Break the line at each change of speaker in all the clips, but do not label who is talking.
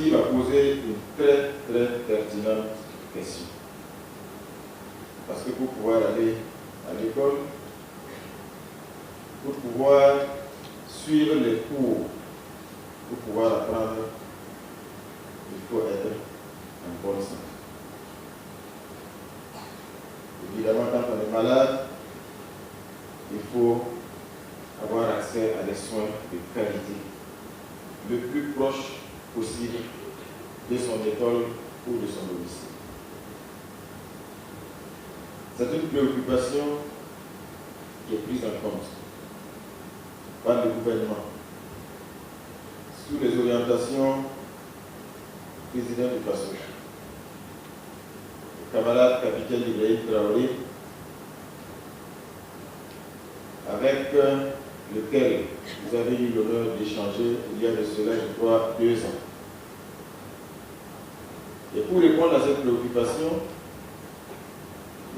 qui va poser une très pertinente question. Parce que pour pouvoir aller à l'école, pour pouvoir suivre les cours, pour pouvoir apprendre, il faut être en bonne santé. Évidemment, quand on est malade, il faut avoir accès à des soins de qualité, le plus proche possible de son école ou de son domicile. C'est une préoccupation qui est prise en compte par le gouvernement sous les orientations du président du PASO, le camarade capitaine Ibrahim Traoré, avec lequel vous avez eu l'honneur d'échanger il y a de cela, je crois, 2 ans. Et pour répondre à cette préoccupation,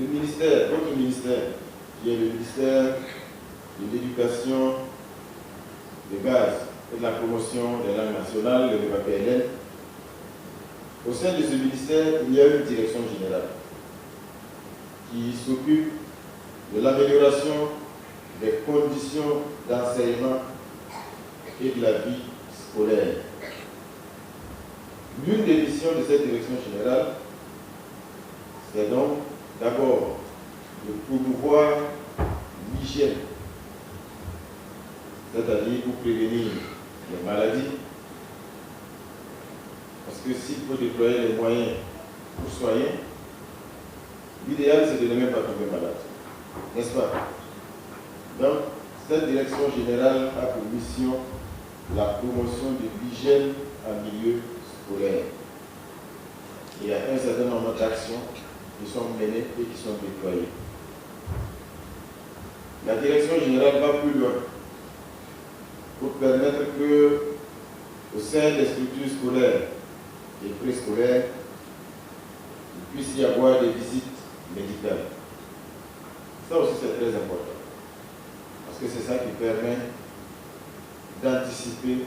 le ministère, votre ministère, qui est le ministère de l'Éducation, de base et de la promotion des langues nationales, le PAPLN, au sein de ce ministère, il y a une direction générale qui s'occupe de l'amélioration des conditions d'enseignement et de la vie scolaire. L'une des missions de cette direction générale, c'est donc d'abord de promouvoir l'hygiène, c'est-à-dire pour prévenir les maladies, parce que s'il faut déployer les moyens pour soigner, l'idéal c'est de ne même pas tomber malade, n'est-ce pas? Donc, cette direction générale a pour mission la promotion de l'hygiène en milieu scolaire. Il y a un certain nombre d'actions qui sont menées et qui sont déployées. La direction générale va plus loin pour permettre que, au sein des structures scolaires et préscolaires, il puisse y avoir des visites médicales. Ça aussi c'est très important. Parce que c'est ça qui permet d'anticiper,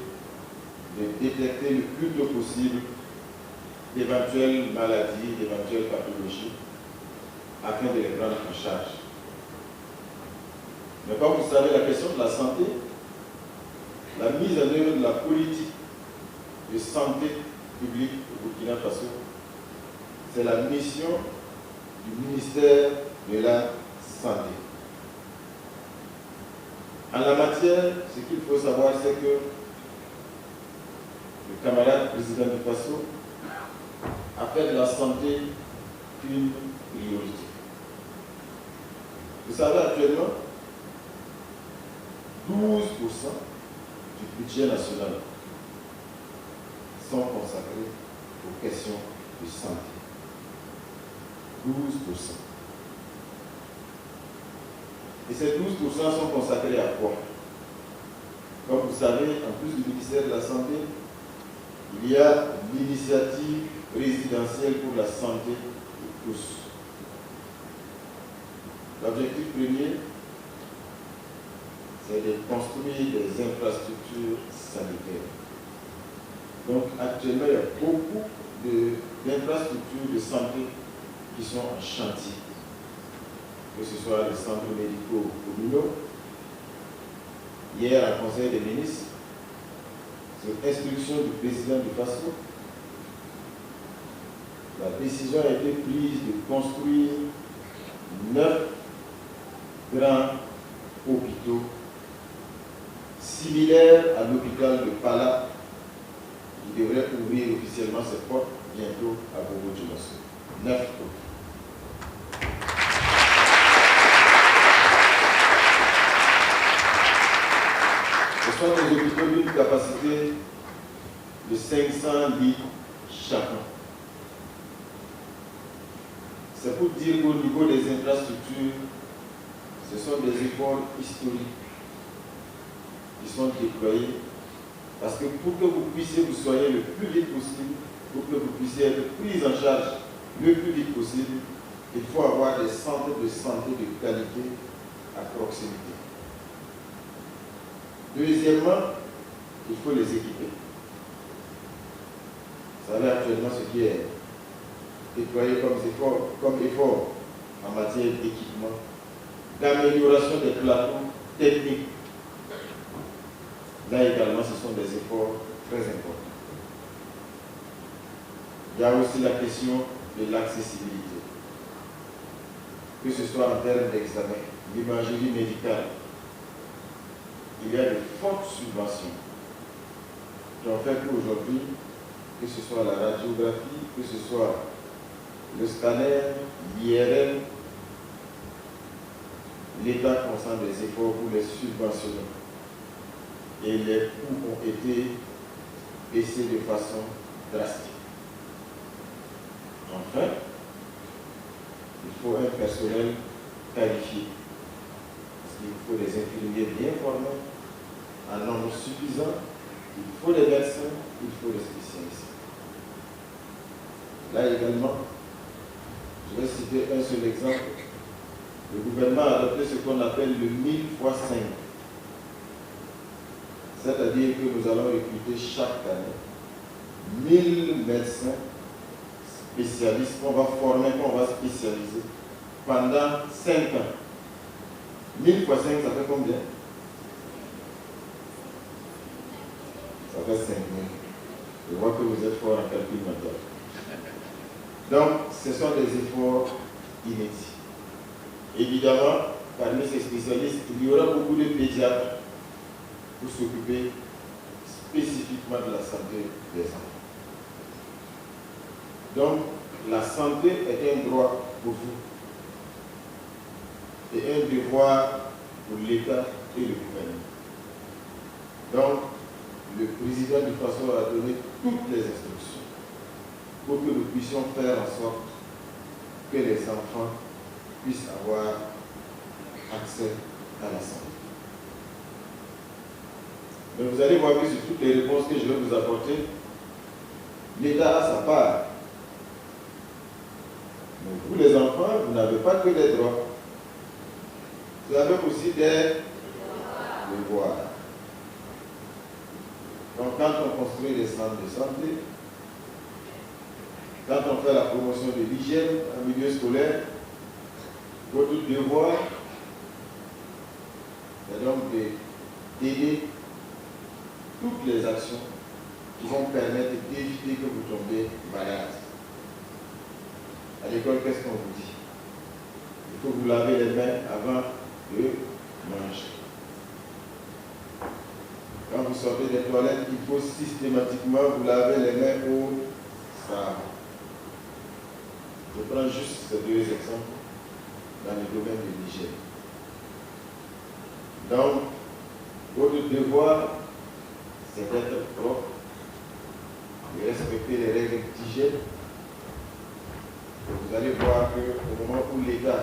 de détecter le plus tôt possible d'éventuelles maladies, d'éventuelles pathologies, afin de les prendre en charge. Mais comme vous savez, la question de la santé, la mise en œuvre de la politique de santé publique au Burkina Faso, c'est la mission du ministère de la Santé. En la matière, ce qu'il faut savoir, c'est que le camarade président du FASO a fait de la santé une priorité. Vous savez, actuellement, 12% du budget national sont consacrés aux questions de santé. 12%. Et ces 12% sont consacrés à quoi? Comme vous savez, en plus du ministère de la Santé, il y a l'initiative présidentielle pour la santé de tous. L'objectif premier, c'est de construire des infrastructures sanitaires. Donc actuellement, il y a beaucoup d'infrastructures de santé qui sont en chantier, que ce soit les centres médicaux communaux. Hier, à Conseil des ministres, sur instruction du président du FASO, la décision a été prise de construire 9 grands hôpitaux similaires à l'hôpital de Pala, qui devrait ouvrir officiellement ses portes bientôt à Bobo-Dioulasso. 9 hôpitaux. Ce sont des hôpitaux d'une capacité de 500 lits chacun. C'est pour dire qu'au niveau des infrastructures, ce sont des efforts historiques qui sont déployés, parce que pour que vous puissiez vous soigner le plus vite possible, pour que vous puissiez être pris en charge le plus vite possible, il faut avoir des centres de santé de qualité à proximité. Deuxièmement, il faut les équiper. Vous savez actuellement ce qui est déployé comme effort en matière d'équipement, d'amélioration des plateaux techniques. Là également, ce sont des efforts très importants. Il y a aussi la question de l'accessibilité. Que ce soit en termes d'examen, d'imagerie médicale, il y a de fortes subventions qui ont fait qu'aujourd'hui, que ce soit la radiographie, que ce soit le scanner, l'IRM, l'État consent des efforts pour les subventionner. Et les coûts ont été baissés de façon drastique. Enfin, il faut un personnel qualifié. Parce qu'il faut des infirmiers bien formés, en nombre suffisant, il faut des médecins, il faut des spécialistes. Là également, je vais citer un seul exemple. Le gouvernement a adopté ce qu'on appelle le 1000 x 5. C'est-à-dire que nous allons recruter chaque année 1000 médecins spécialistes qu'on va former, qu'on va spécialiser pendant 5 ans. 1000 x 5, ça fait combien? Ça fait 5000. Je vois que vous êtes fort en calcul mental. Donc, ce sont des efforts inédits. Évidemment, parmi ces spécialistes, il y aura beaucoup de pédiatres pour s'occuper spécifiquement de la santé des enfants. Donc, la santé est un droit pour vous et un devoir pour l'État et le gouvernement. Donc, le président du FASO a donné toutes les instructions pour que nous puissions faire en sorte que les enfants puissent avoir accès à la santé. Mais vous allez voir que sur toutes les réponses que je vais vous apporter, l'État a sa part. Mais vous les enfants, vous n'avez pas que des droits. Vous avez aussi des devoirs. Donc quand on construit des centres de santé, quand on fait la promotion de l'hygiène en milieu scolaire, votre devoir est donc d'aider toutes les actions qui vont permettre d'éviter que vous tombiez malade. À l'école, qu'est-ce qu'on vous dit? Il faut vous laver les mains avant de manger. Quand vous sortez des toilettes, il faut systématiquement vous laver les mains au savon. Je prends juste ces deux exemples dans le domaine de l'hygiène. Donc, votre devoir, c'est d'être propre, de respecter les règles d'hygiène. Vous allez voir qu'au moment où l'État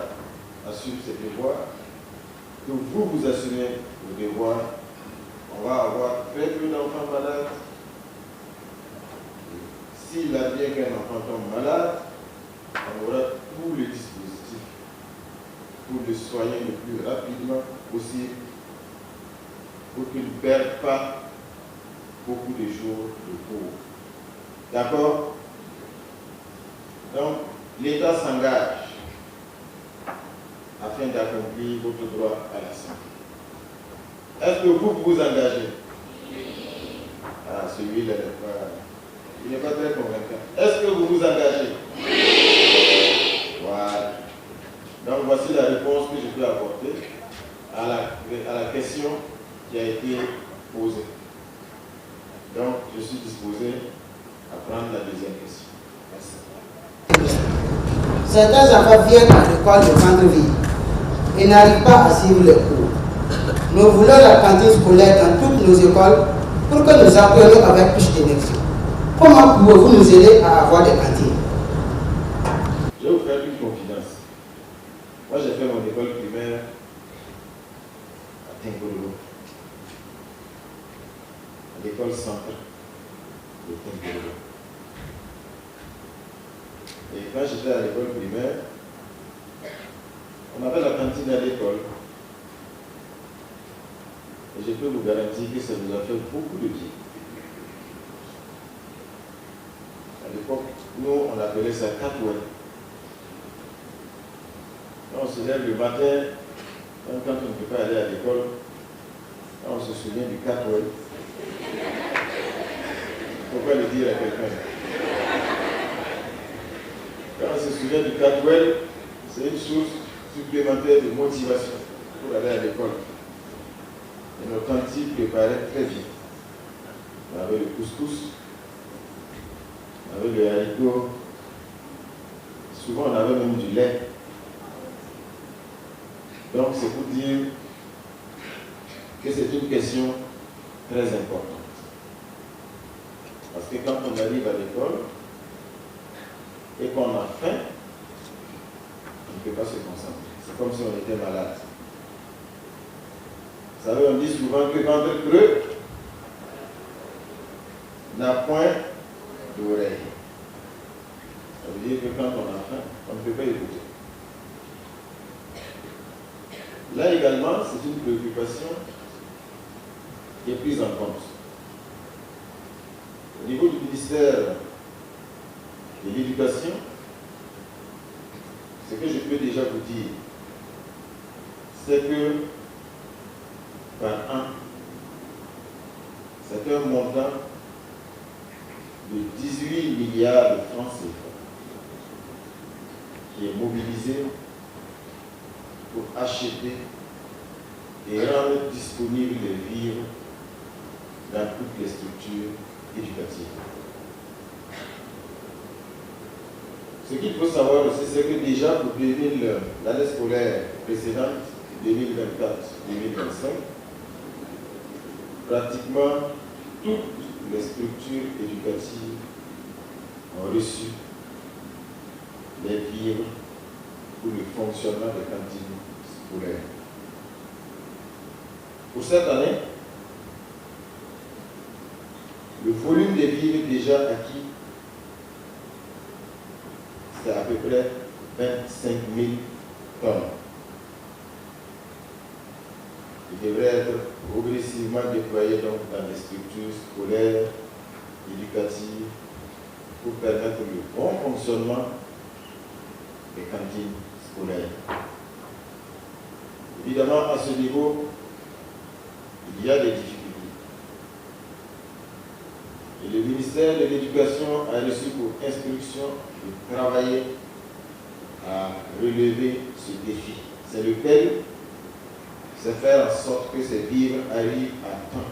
assume ses devoirs, que vous assumez vos devoirs, on va avoir très peu d'enfants malades. S'il advient qu'un enfant tombe malade, on aura tout le dispositif pour le soigner le plus rapidement possible, pour qu'il ne perde pas beaucoup de jours de cours. D'accord? Donc, l'État s'engage afin d'accomplir votre droit à la santé. Est-ce que vous vous engagez? Ah, celui-là n'est pas très convaincant. Est-ce que vous vous engagez? Oui. Voilà. Donc, voici la réponse que je peux apporter à la question qui a été posée. Donc, je suis disposé à prendre la deuxième question. Merci.
Certains enfants viennent à l'école de centre-ville et n'arrivent pas à suivre les cours. Nous voulons la cantine scolaire dans toutes nos écoles pour que nous apprenions avec plus d'énergie. Comment pouvez-vous nous aider à avoir des cantines?
Je vais vous faire une confidence. Moi, j'ai fait mon école primaire à Tengolo, à l'école centre de Tengolo. Et quand j'étais à l'école primaire, on avait la cantine à l'école. Et je peux vous garantir que ça nous a fait beaucoup de bien. À l'époque, nous, on appelait ça catwell. On se lève le matin, même quand on ne peut pas aller à l'école, on se souvient du catwell. Pourquoi le dire à quelqu'un? Quand on se souvient du catwell, c'est une source supplémentaire de motivation pour aller à l'école. Et nos cantines préparaient très bien. On avait le couscous, on avait le haricot, souvent on avait même du lait. Donc c'est pour dire que c'est une question très importante. Parce que quand on arrive à l'école et qu'on a faim, on ne peut pas se concentrer. C'est comme si on était malade. Vous savez, on dit souvent que ventre creux n'a point d'oreille. Ça veut dire que quand on a faim, on ne peut pas écouter. Là également, c'est une préoccupation qui est prise en compte. Au niveau du ministère de l'Éducation, ce que je peux déjà vous dire, c'est que par an, c'est un montant de 18 milliards de francs CFA qui est mobilisé pour acheter et rendre disponibles les vivres dans toutes les structures éducatives. Ce qu'il faut savoir aussi, c'est que déjà pour l'année scolaire précédente, 2024-2025, pratiquement toutes les structures éducatives ont reçu les vivres pour le fonctionnement des cantines scolaires. Pour cette année, le volume des vivres déjà acquis, c'est à peu près 25 000 tonnes. Il devrait être progressivement déployé donc dans les structures scolaires, éducatives, pour permettre le bon fonctionnement des cantines scolaires. Évidemment, à ce niveau, il y a des difficultés. Et le ministère de l'Éducation a reçu pour instruction de travailler à relever ce défi. C'est lequel? C'est faire en sorte que ces vivres arrivent à temps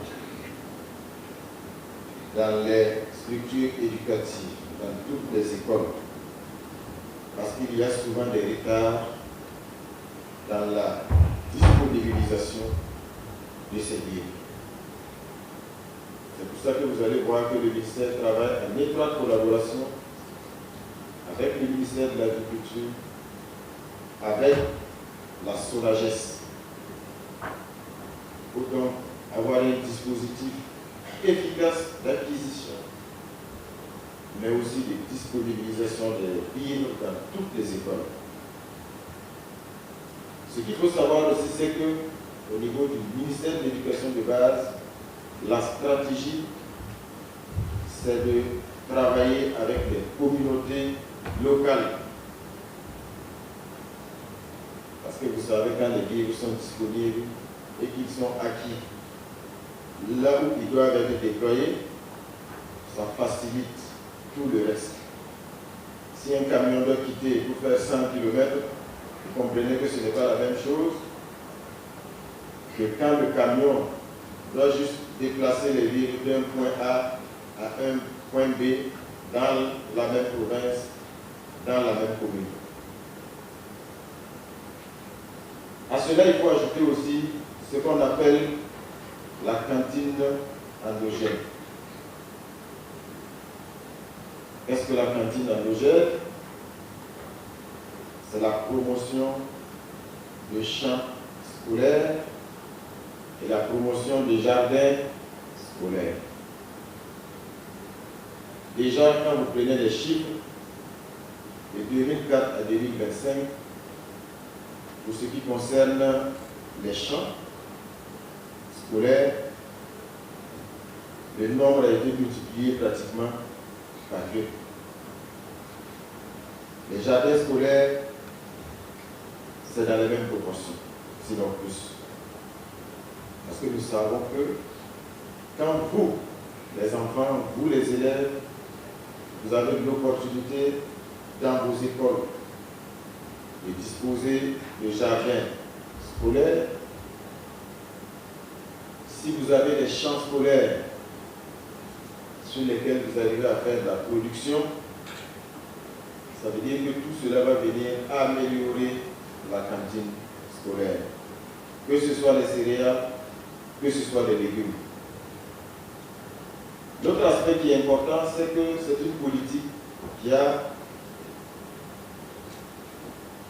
dans les structures éducatives, dans toutes les écoles. Parce qu'il y a souvent des retards dans la disponibilisation de ces vivres. C'est pour ça que vous allez voir que le ministère travaille en étroite collaboration avec le ministère de l'Agriculture, avec la SONAGES, pour donc avoir un dispositif efficace d'acquisition, mais aussi de disponibilisation des vivres dans toutes les écoles. Ce qu'il faut savoir aussi, c'est qu'au niveau du ministère de l'Éducation de base, la stratégie, c'est de travailler avec les communautés locales. Parce que vous savez, quand les vivres sont disponibles et qu'ils sont acquis là où ils doivent être déployés, ça facilite tout le reste. Si un camion doit quitter pour faire 100 km, vous comprenez que ce n'est pas la même chose que quand le camion doit juste déplacer les vivres d'un point A à un point B dans la même province, dans la même commune. À cela, il faut ajouter aussi ce qu'on appelle la cantine endogène. Qu'est-ce que la cantine endogène? C'est la promotion de champs scolaires et la promotion des jardins scolaires. Déjà, quand vous prenez les chiffres de 2004 à 2025, pour ce qui concerne les champs scolaires, le nombre a été multiplié pratiquement par 2. Les jardins scolaires, c'est dans les mêmes proportions, sinon plus. Parce que nous savons que quand vous, les enfants, vous les élèves, vous avez l'opportunité dans vos écoles de disposer de jardins scolaires, si vous avez des champs scolaires sur lesquels vous arrivez à faire de la production, ça veut dire que tout cela va venir améliorer la cantine scolaire. Que ce soit les céréales, que ce soit les légumes. L'autre aspect qui est important, c'est que c'est une politique qui a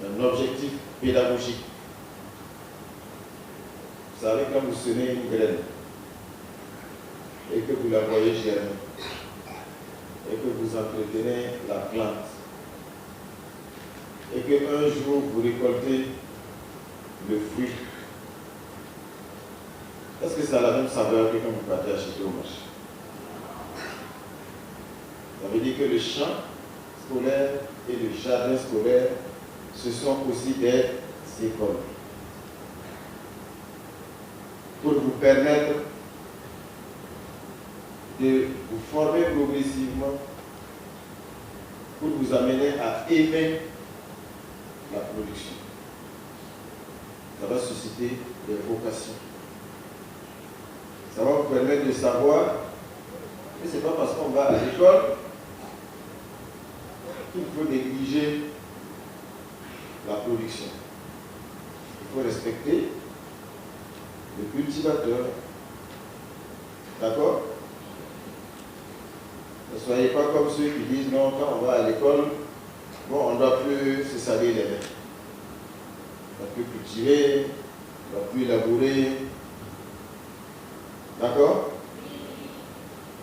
un objectif pédagogique. Vous savez, quand vous semez une graine et que vous la voyez germer et que vous entretenez la plante et qu'un jour vous récoltez le fruit, est-ce que ça a la même saveur que quand vous partez acheter au marché? Ça veut dire que le champ scolaire et le jardin scolaire, ce sont aussi des écoles. Pour vous permettre de vous former progressivement, pour vous amener à aimer la production. Ça va susciter des vocations. Ça va vous permettre de savoir que ce n'est pas parce qu'on va à l'école qu'il faut négliger la production. Il faut respecter le cultivateur. D'accord? Ne soyez pas comme ceux qui disent non, quand on va à l'école, bon, on ne doit plus se salir les mains. On ne doit plus cultiver, on ne doit plus labourer. D'accord?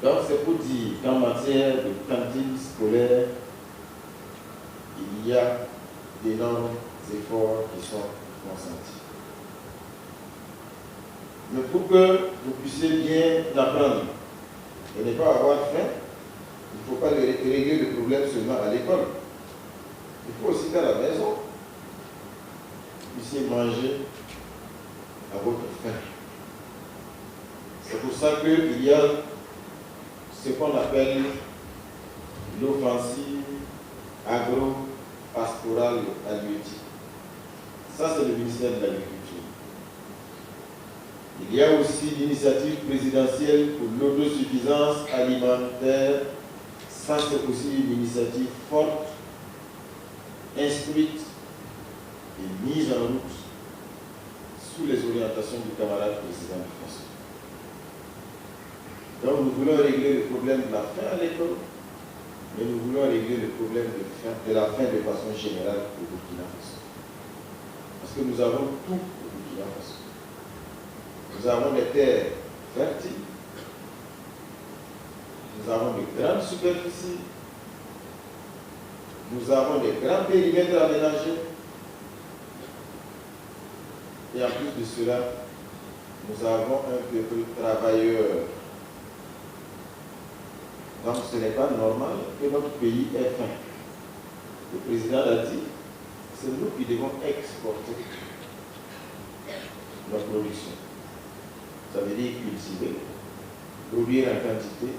Donc c'est pour dire qu'en matière de cantine scolaire, il y a d'énormes efforts qui sont consentis. Mais pour que vous puissiez bien apprendre et ne pas avoir faim, il ne faut pas régler le problème seulement à l'école. Il faut aussi qu'à la maison, vous puissiez manger à votre faim. C'est pour ça qu'il y a ce qu'on appelle l'offensive agro-pastorale halieutique. Ça, c'est le ministère de l'Agriculture. Il y a aussi l'initiative présidentielle pour l'autosuffisance alimentaire. Ça, c'est aussi une initiative forte, instruite et mise en route sous les orientations du camarade président du François. Donc nous voulons régler le problème de la faim à l'école, mais nous voulons régler le problème de la faim de façon générale au Burkina Faso. Parce que nous avons tout au Burkina Faso. Nous avons des terres fertiles, nous avons de grandes superficies, nous avons des grands périmètres aménagés, et en plus de cela, nous avons un peuple travailleur. Donc ce n'est pas normal que notre pays ait faim. Le président l'a dit, c'est nous qui devons exporter notre production. Ça veut dire cultiver, produire en quantité,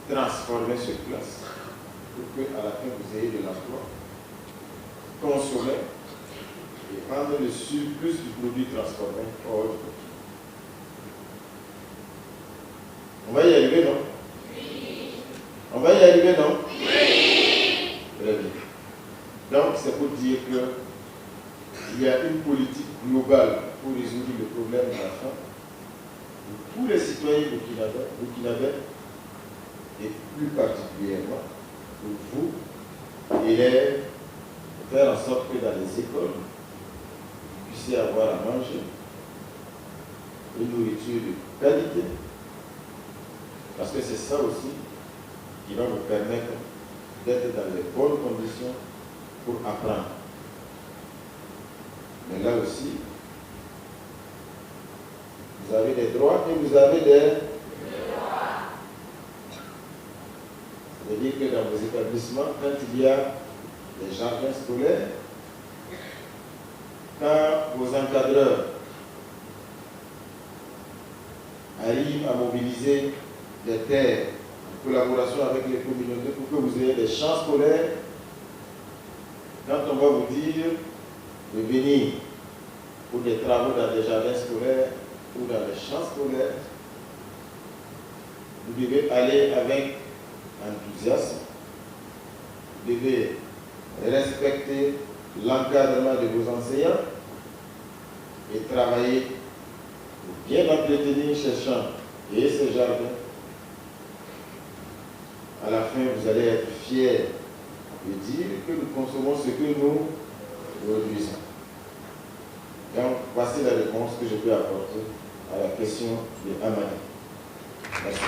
transformer sur place, pour qu'à la fin vous ayez de l'emploi, consommer et prendre le surplus du produit transformé hors du pays. On va y arriver, non? Oui. On va y arriver, non? Oui. Très bien. Donc, c'est pour dire qu'il y a une politique globale pour résoudre le problème de la faim pour tous les citoyens burkinabés et plus particulièrement pour vous, élèves, de faire en sorte que dans les écoles, vous puissiez avoir à manger une nourriture de qualité. Parce que c'est ça aussi qui va vous permettre d'être dans les bonnes conditions pour apprendre. Mais là aussi, vous avez des droits et vous avez des devoirs. Ça veut dire que dans vos établissements, quand il y a les jardins scolaires, quand vos encadreurs arrivent à mobiliser des terres en collaboration avec les communautés pour que vous ayez des champs scolaires, quand on va vous dire de venir pour des travaux dans des jardins scolaires ou dans les champs scolaires, vous devez aller avec enthousiasme, vous devez respecter l'encadrement de vos enseignants et travailler pour bien entretenir ces champs et ces jardins. À la fin, vous allez être fiers de dire que nous consommons ce que nous produisons. Donc, voici la réponse que je peux apporter à la question de Amani. Merci.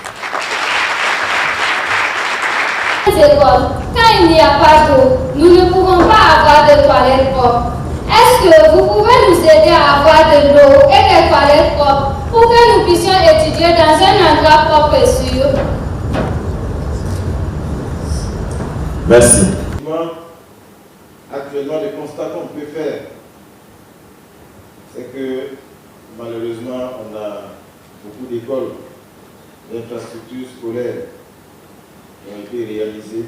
Quand il n'y a pas d'eau, nous ne pouvons pas avoir de toilettes propres. Est-ce que vous pouvez nous aider à avoir de l'eau et des toilettes propres pour que nous puissions étudier dans un endroit propre et sûr?
Merci. Actuellement, le constat qu'on peut faire, c'est que malheureusement, on a beaucoup d'écoles, d'infrastructures scolaires qui ont été réalisées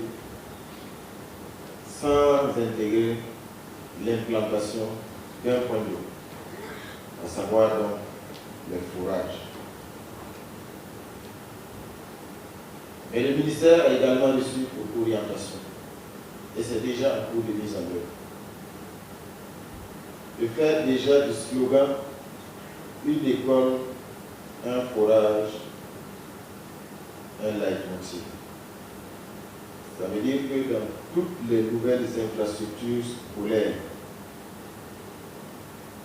sans intégrer l'implantation d'un point d'eau, à savoir donc les forages. Mais le ministère a également reçu pour orientation et c'est déjà en cours de mise en œuvre. De faire déjà du slogan une école, un forage, un leitmotiv. Ça veut dire que dans toutes les nouvelles infrastructures scolaires,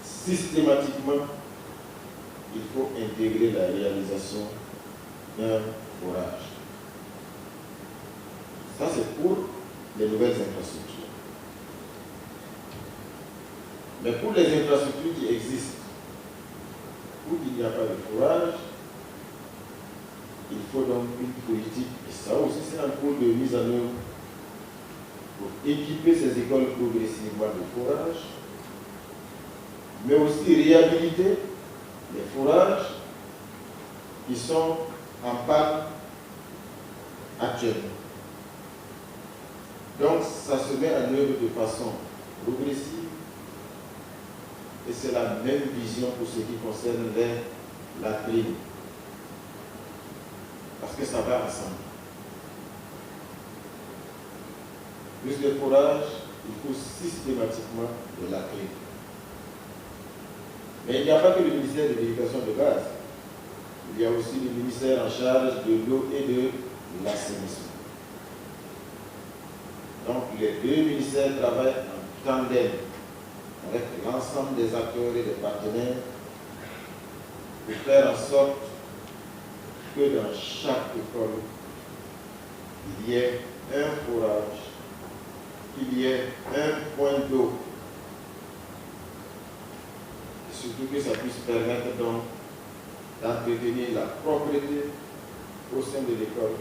systématiquement, il faut intégrer la réalisation d'un forage. Ça, c'est pour les nouvelles infrastructures. Mais pour les infrastructures qui existent, où il n'y a pas de forage, il faut donc une politique, et ça aussi c'est un cours de mise en œuvre, pour équiper ces écoles progressivement de forage, mais aussi réhabiliter les forages qui sont en panne actuellement. Donc ça se met en œuvre de façon progressive et c'est la même vision pour ce qui concerne la latrines. Parce que ça va ensemble. Plus de forage, il faut systématiquement de latrines. Mais il n'y a pas que le ministère de l'Éducation de base. Il y a aussi le ministère en charge de l'eau et de l'assainissement. Donc les deux ministères travaillent en tandem avec l'ensemble des acteurs et des partenaires pour faire en sorte que dans chaque école, il y ait un forage, qu'il y ait un point d'eau. Et surtout que ça puisse permettre donc d'entretenir la propreté au sein de l'école.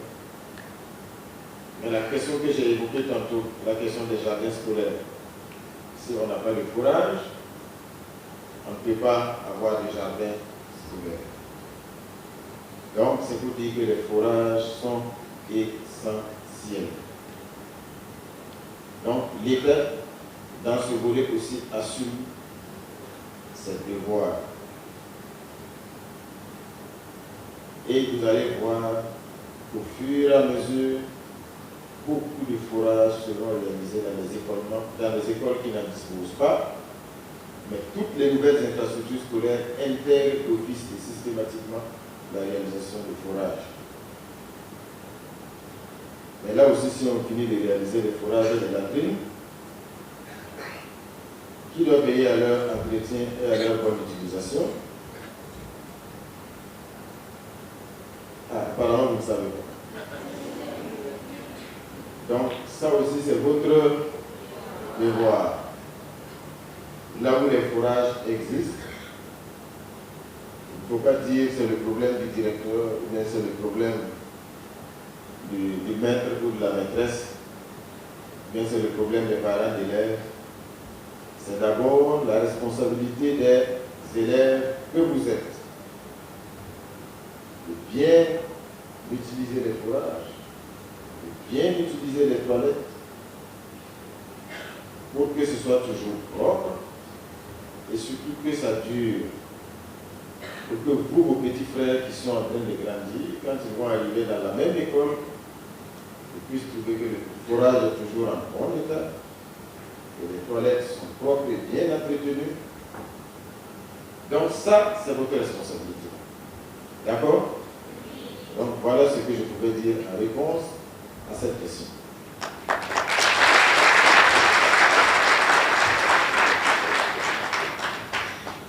Mais la question que j'ai évoquée tantôt, la question des jardins scolaires, si on n'a pas de forage, on ne peut pas avoir de jardin scolaire. Donc, c'est pour dire que les forages sont essentiels. Donc, l'État, dans ce volet aussi, assume ses devoirs. Et vous allez voir qu'au fur et à mesure, beaucoup de forages seront réalisés dans les écoles qui n'en disposent pas, mais toutes les nouvelles infrastructures scolaires intègrent d'office et systématiquement la réalisation de forages. Mais là aussi, si on finit de réaliser les forages et les latrines, qui doit veiller à leur entretien et à leur bonne utilisation? Apparemment, vous ne savez pas. Donc, ça aussi, c'est votre devoir. Là où les forages existent, il ne faut pas dire que c'est le problème du directeur, mais c'est le problème du maître ou de la maîtresse. bien c'est le problème des parents d'élèves, c'est d'abord la responsabilité des élèves que vous êtes de bien utiliser les fourrages, de bien utiliser les toilettes pour que ce soit toujours propre et surtout que ça dure. Pour que vous, vos petits frères qui sont en train de grandir, quand ils vont arriver dans la même école, ils puissent trouver que le fourrage est toujours en bon état, que les toilettes sont propres et bien entretenues. Donc ça, c'est votre responsabilité. D'accord? Donc voilà ce que je pouvais dire en réponse à cette question.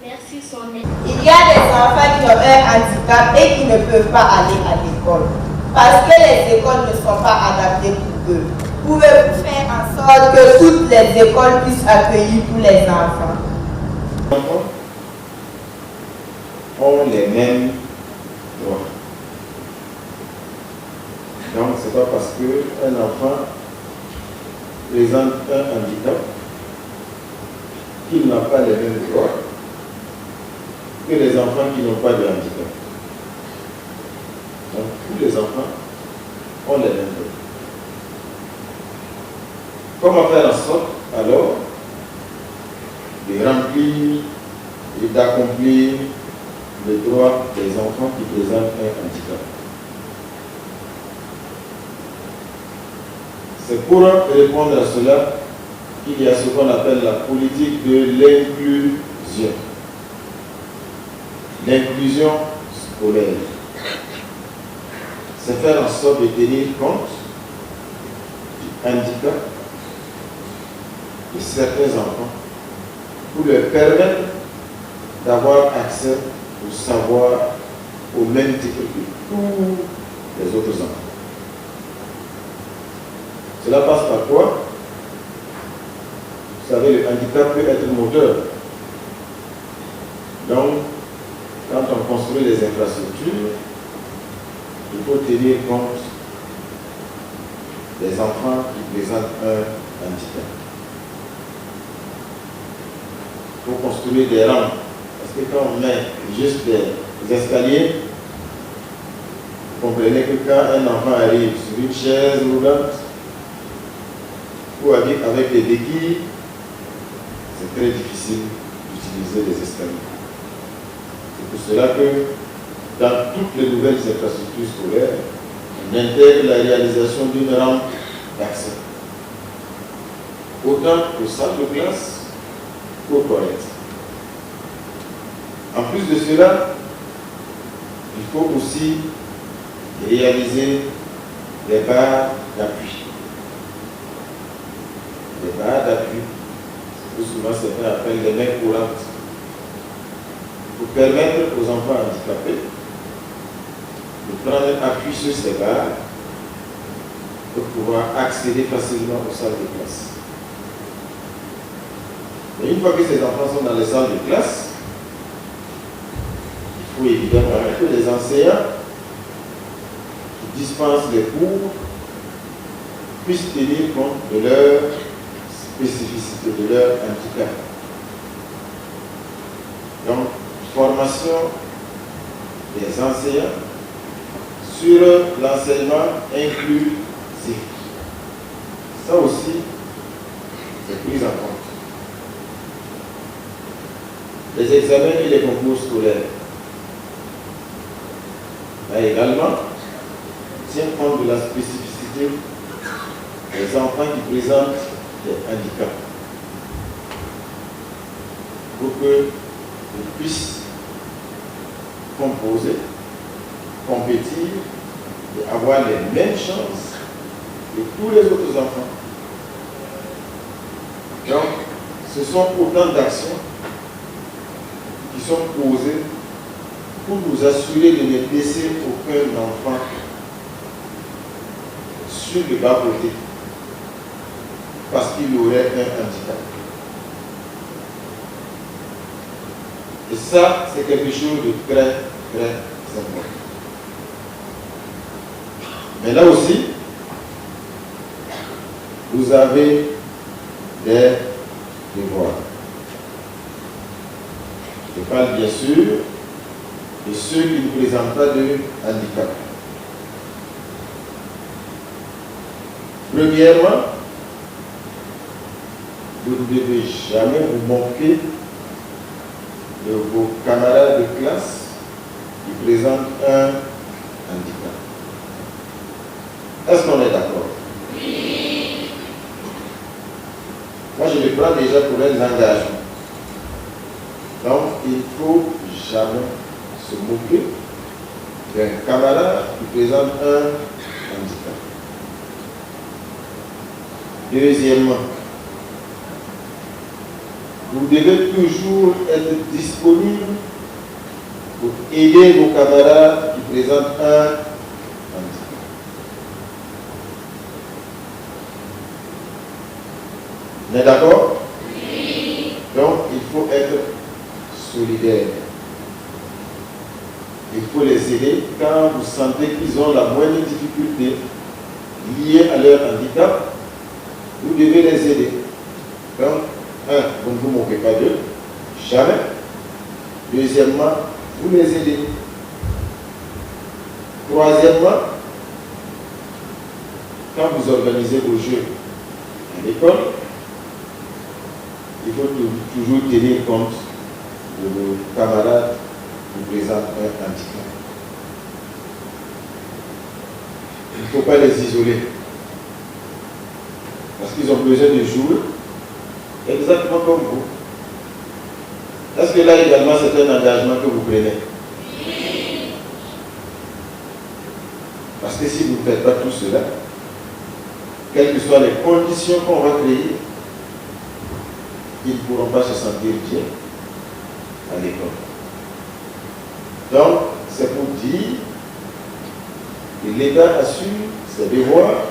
Merci, son aide.
Il y a des enfants qui ont un handicap et qui ne peuvent pas aller à l'école parce que les écoles ne sont pas adaptées pour eux. Pouvez-vous faire en sorte que toutes les écoles puissent accueillir tous les enfants?
Les enfants ont les mêmes droits. Donc, ce n'est pas parce qu'un enfant présente un handicap qu'il n'a pas les mêmes droits que les enfants qui n'ont pas de handicap. Donc, tous les enfants ont les mêmes droits. Comment faire en sorte, alors, de remplir et d'accomplir le droit des enfants qui présentent un handicap? C'est pour répondre à cela qu'il y a ce qu'on appelle la politique de l'inclusion. L'inclusion scolaire. C'est faire en sorte de tenir compte du handicap de certains enfants pour leur permettre d'avoir accès au savoir au même titre que tous les autres enfants. Cela passe par quoi? Vous savez, le handicap peut être moteur. Donc, quand on construit les infrastructures, il faut tenir compte des enfants qui présentent un handicap. Il faut construire des rampes. Parce que quand on met juste des escaliers, vous comprenez que quand un enfant arrive sur une chaise roulante, ou avec des béquilles, c'est très difficile d'utiliser les escaliers. C'est pour cela que dans toutes les nouvelles infrastructures scolaires, on intègre la réalisation d'une rampe d'accès. Autant aux salles de classe qu'aux toilettes. En plus de cela, il faut aussi réaliser des barres d'appui. Les barres d'appui, que souvent certains appellent les mains courantes, pour permettre aux enfants handicapés de prendre appui sur ces barres pour pouvoir accéder facilement aux salles de classe. Et une fois que ces enfants sont dans les salles de classe, il faut évidemment que les enseignants qui dispensent les cours puissent tenir compte de leur spécificité, de leur handicap. Donc, formation des enseignants sur l'enseignement inclusif. Ça aussi, c'est pris en compte. Les examens et les concours scolaires. Là également, tient compte de la spécificité des enfants qui présentent des handicaps. Pour qu'ils puissent composer, compétir et avoir les mêmes chances que tous les autres enfants. Donc, ce sont autant d'actions qui sont posées pour nous assurer de ne laisser aucun enfant sur le bas-côté parce qu'il aurait un handicap. Et ça, c'est quelque chose de très, très important. Mais là aussi, vous avez des devoirs. Je parle bien sûr de ceux qui ne présentent pas de handicap. Premièrement, vous ne devez jamais vous moquer de vos camarades de classe qui présentent un handicap. Est-ce qu'on est d'accord? Oui. Moi, je le prends déjà pour un engagement. Donc, il ne faut jamais se moquer d'un camarade qui présente un handicap. Deuxièmement, vous devez toujours être disponible pour aider vos camarades qui présentent un handicap. On est d'accord? Oui. Donc, il faut être solidaire. Il faut les aider quand vous sentez qu'ils ont la moindre difficulté liée à leur handicap. Vous devez les aider. Donc, vous ne vous moquez pas d'eux, jamais. Deuxièmement, vous les aidez. Troisièmement, quand vous organisez vos jeux à l'école, il faut toujours tenir compte de vos camarades qui présentent un handicap. Il ne faut pas les isoler. Parce qu'ils ont besoin de jouer exactement comme vous. Est-ce que là également c'est un engagement que vous prenez? Oui. Parce que si vous ne faites pas tout cela, quelles que soient les conditions qu'on va créer, ils ne pourront pas se sentir bien à l'école. Donc, c'est pour dire que l'État assure ses devoirs,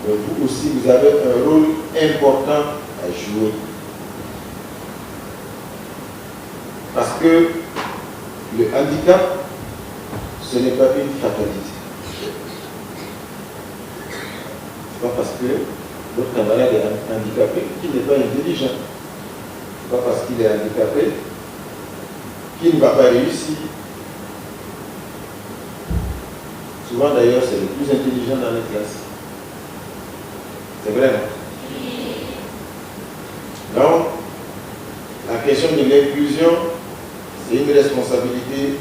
mais vous aussi, vous avez un rôle important à jouer. Parce que le handicap, ce n'est pas une fatalité. Ce n'est pas parce que votre camarade est handicapé qu'il n'est pas intelligent. Ce n'est pas parce qu'il est handicapé qu'il ne va pas réussir. Souvent d'ailleurs, c'est le plus intelligent dans les classes. C'est vrai, non? Donc, la question de l'inclusion, c'est une responsabilité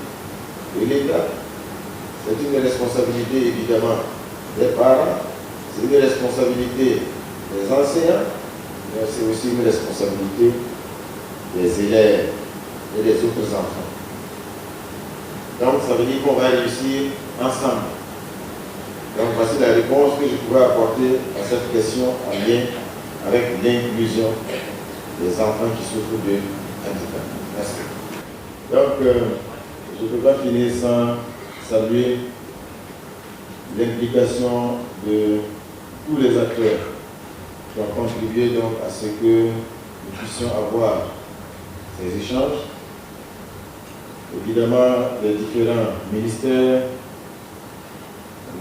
de l'État. C'est une responsabilité évidemment des parents, c'est une responsabilité des enseignants, mais c'est aussi une responsabilité des élèves et des autres enfants. Donc, ça veut dire qu'on va réussir ensemble. Donc, voici la réponse que je pouvais apporter à cette question en lien avec l'inclusion des enfants qui souffrent de handicap. Merci. Donc, je ne peux pas finir sans saluer l'implication de tous les acteurs qui ont contribué donc à ce que nous puissions avoir ces échanges. Évidemment, les différents ministères,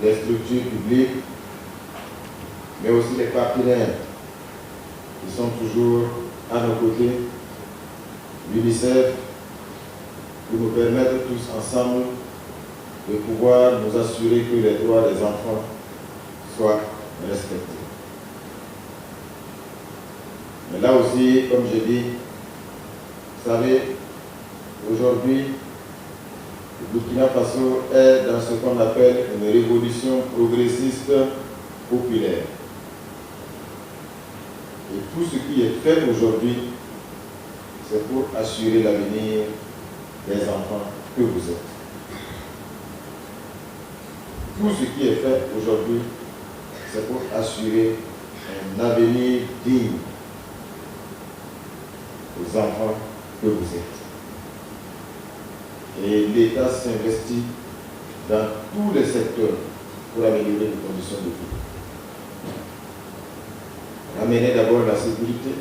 les structures publiques, mais aussi les partenaires qui sont toujours à nos côtés, l'UNICEF, pour nous permettre tous ensemble de pouvoir nous assurer que les droits des enfants soient respectés. Mais là aussi, comme je dis, vous savez, aujourd'hui, le Burkina Faso est dans ce qu'on appelle une révolution progressiste populaire. Et tout ce qui est fait aujourd'hui, c'est pour assurer l'avenir des enfants que vous êtes. Tout ce qui est fait aujourd'hui, c'est pour assurer un avenir digne aux enfants que vous êtes. Et l'État s'investit dans tous les secteurs pour améliorer les conditions de vie. Amener d'abord la sécurité,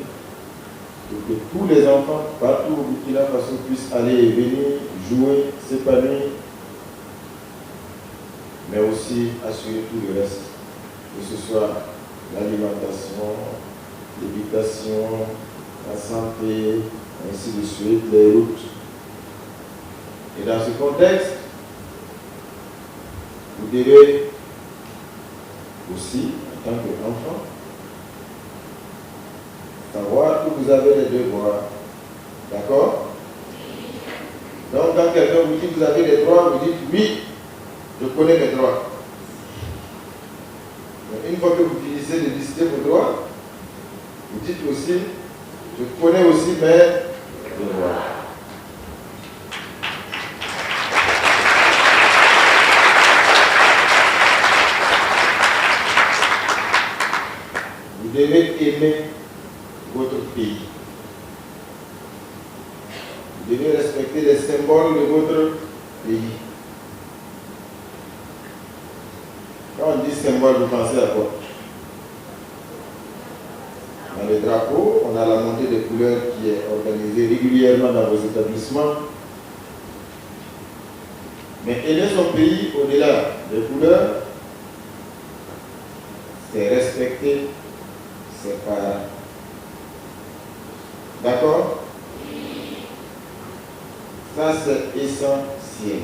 pour que tous les enfants, partout au Burkina Faso, puissent aller et venir, jouer, s'épanouir, mais aussi assurer tout le reste, que ce soit l'alimentation, l'éducation, la santé, ainsi de suite, les routes. Et dans ce contexte, vous devez aussi, en tant qu'enfant, savoir que vous avez les devoirs. D'accord? Donc, quand quelqu'un vous dit que vous avez des droits, vous dites oui, je connais mes droits. Mais une fois que vous finissez de lister vos droits, vous dites aussi, je connais aussi mes devoirs. Vous devez aimer votre pays. Vous devez respecter les symboles de votre pays. Quand on dit symbole, vous pensez à quoi? Dans les drapeaux, on a la montée des couleurs qui est organisée régulièrement dans vos établissements. Mais aimer son pays au-delà des couleurs, c'est respecter ses parents. D'accord? Ça, c'est essentiel.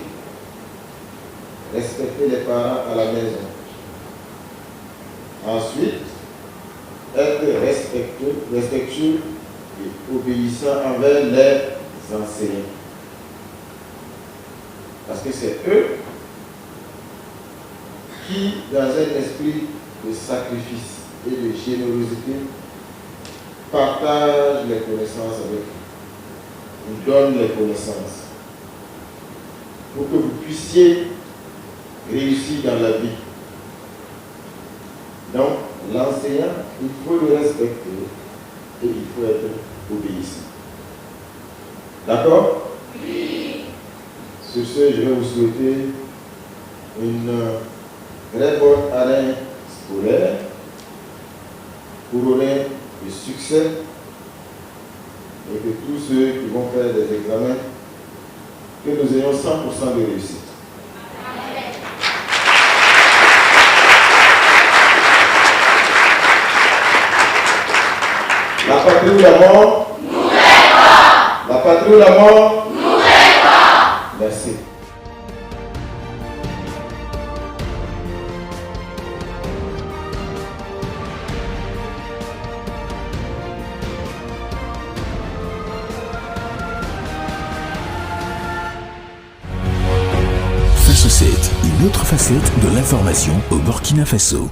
Respecter les parents à la maison. Ensuite, être respectueux et obéissant envers les enseignants. Parce que c'est eux qui, dans un esprit de sacrifice et de générosité, partagent les connaissances avec vous, vous donnent les connaissances pour que vous puissiez réussir dans la vie. Donc, l'enseignant, il faut le respecter et il faut être obéissant. D'accord? Oui. Sur ce, je vais vous souhaiter une très bonne année scolaire, couronnée de succès, et que tous ceux qui vont faire des examens, que nous ayons 100% de réussite. La patrie ou la mort? Nous pas. La patrie ou la mort? Nous pas. Merci.
Faso 7, une autre facette de l'information au Burkina Faso.